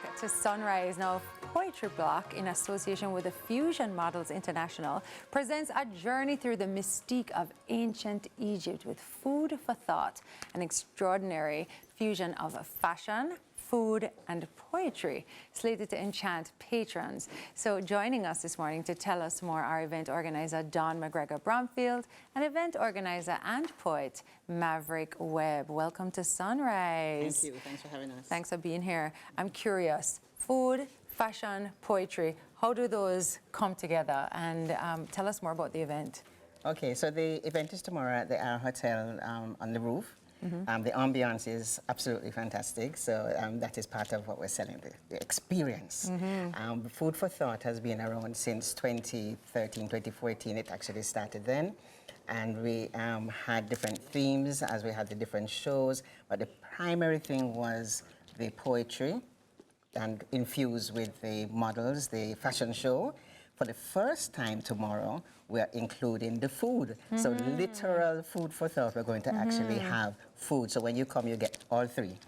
back to Sunrise. Now, Poetry Bloc, in association with the Phusion Models International, presents a journey through the mystique of ancient Egypt with food for thought, an extraordinary fusion of fashion, food and poetry, slated to enchant patrons. So joining us this morning to tell us more are event organizer Don MacGregor-Bromfield and event organizer and poet Maveric Webb. Welcome to Sunrise. Thank you. Thanks for having us. Thanks for being here. I'm curious, food, fashion, poetry, how do those come together? And tell us more about the event. Okay, so the event is tomorrow at the Hotel on the roof. The ambiance is absolutely fantastic, so that is part of what we're selling, the experience. Food for Thought has been around since 2013, 2014. It actually started then, and we had different themes as we had the different shows, but the primary thing was the poetry and infused with the models, the fashion show. For the first time tomorrow, we are including the food. So literal food for thought, we're going to actually have food. So when you come, you get all three.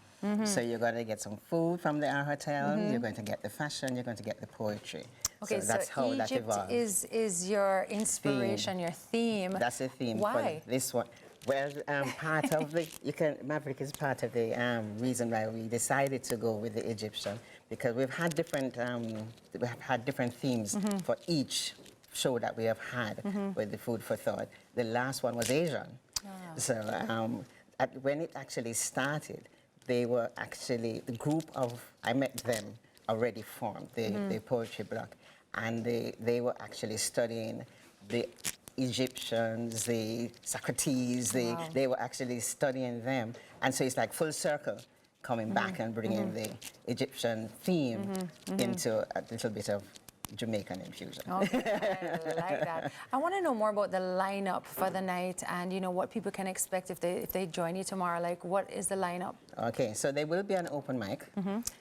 So you're going to get some food from the hotel, you're going to get the fashion, you're going to get the poetry. Okay, so that's how that Egypt evolved. is your inspiration, your theme. That's the theme. Why? For this one. Well, part of the, Maverick is part of the reason why we decided to go with the Egyptian, because we've had different themes for each show that we have had with the Food for Thought. The last one was Asian. So when it actually started, they were actually, the group of, I met them already formed, the Poetry Bloc, and they were actually studying the Egyptians, the Socrates, they were actually studying them. And so it's like full circle coming back and bringing the Egyptian theme into a little bit of Jamaican infusion. Okay, I like that. I want to know more about the lineup for the night and, you know, what people can expect if they join you tomorrow. Like, what is the lineup? Okay, so there will be an open mic.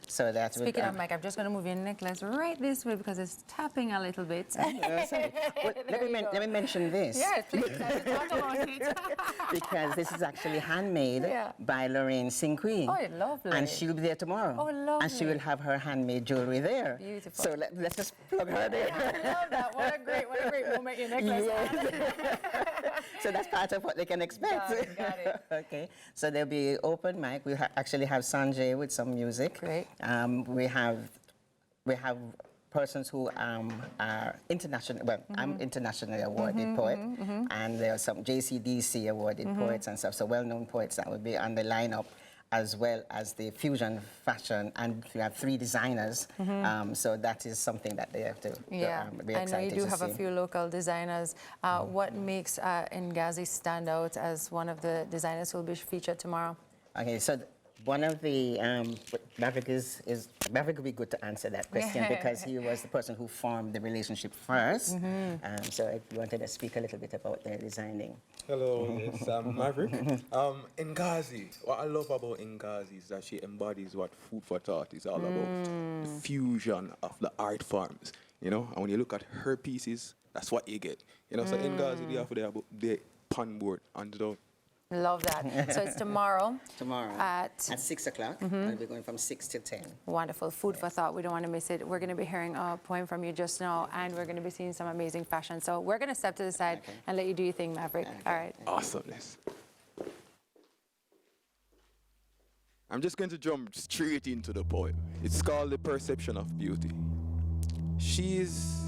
So that Speaking of mic, I'm just going to move your necklace right this way because it's tapping a little bit. Well, let me mention this. Yes, please. Talk about it. Because this is actually handmade by Lorraine Synchrony. Oh, lovely. And she'll be there tomorrow. Oh, lovely. And she will have her handmade jewelry there. Beautiful. So let's just plug her there. I love that. What a great moment, your necklace. Yes. So that's part of what they can expect. Got it. Okay. So there'll be open mic. We actually have Sanjay with some music. Great. We have persons who are international. Well, I'm internationally awarded poet, and there are some JCDC awarded poets and stuff. So well-known poets that will be on the lineup, as well as the fusion fashion, and we have 3 designers. So that is something that they have to be excited I know you do have see. a few local designers. What makes Ngazi stand out as one of the designers who will be featured tomorrow? Okay, so one of the, Maverick would be good to answer that question because he was the person who formed the relationship first. So if you wanted to speak a little bit about their designing. Hello, it's Maverick. Ngazi, what I love about Ngazi is that she embodies what Food for Thought is all about. The fusion of the art forms, you know? And when you look at her pieces, that's what you get. You know, so Ngazi, they have the pan board and the Love that. So it's tomorrow. Tomorrow at 6 o'clock. And we're going from 6 to 10. Wonderful. Food for thought. We don't want to miss it. We're going to be hearing a poem from you just now, and we're going to be seeing some amazing fashion. So we're going to step to the side and let you do your thing, Maverick. All right. Awesomeness. I'm just going to jump straight into the poem. It's called The Perception of Beauty. She is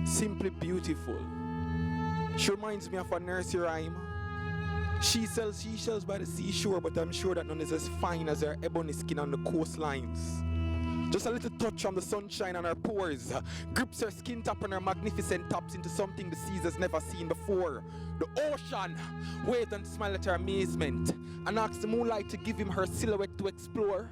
simply beautiful. She reminds me of a nursery rhyme. She sells seashells by the seashore, but I'm sure that none is as fine as her ebony skin on the coastlines. Just a little touch from the sunshine on her pores grips her skin top and her magnificent tops into something the seas has never seen before. The ocean waves and smiles at her amazement and asks the moonlight to give him her silhouette to explore.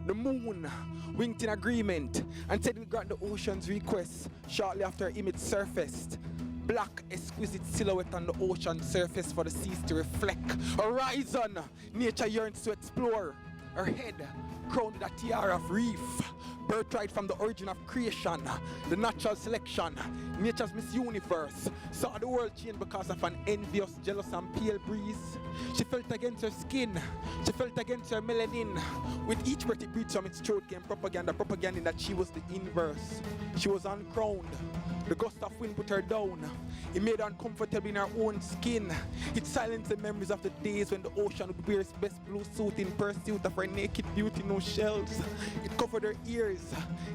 The moon winked in agreement and said we grant the ocean's request shortly after her image surfaced. Black, exquisite silhouette on the ocean surface for the seas to reflect. Horizon, nature yearns to explore. Her head crowned with a tiara of reef. Birthright from the origin of creation, the natural selection, nature's Miss Universe. Saw the world change because of an envious, jealous, and pale breeze. She felt against her skin, she felt against her melanin. With each breath it breathed from its throat came propaganda, propaganda that she was the inverse. She was uncrowned. The gust of wind put her down. It made her uncomfortable in her own skin. It silenced the memories of the days when the ocean would wear its best blue suit in pursuit of her naked beauty, no shells. It covered her ears.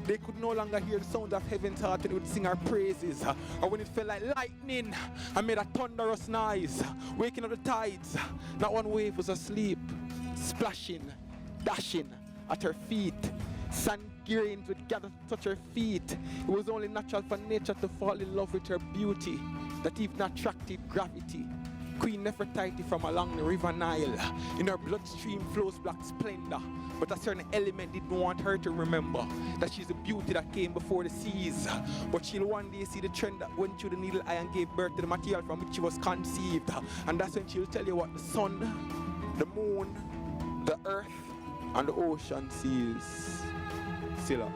They could no longer hear the sound of heaven's heart when it would sing her praises, or when it fell like lightning and made a thunderous noise, waking up the tides. Not one wave was asleep, splashing, dashing at her feet. Sand grains would gather to touch her feet. It was only natural for nature to fall in love with her beauty that even attracted gravity. Queen Nefertiti from along the river Nile. In her bloodstream flows black splendor, but a certain element didn't want her to remember that she's the beauty that came before the seas. But she'll one day see the trend that went through the needle eye and gave birth to the material from which she was conceived. And that's when she'll tell you what the sun, the moon, the earth, and the ocean sees. Silla.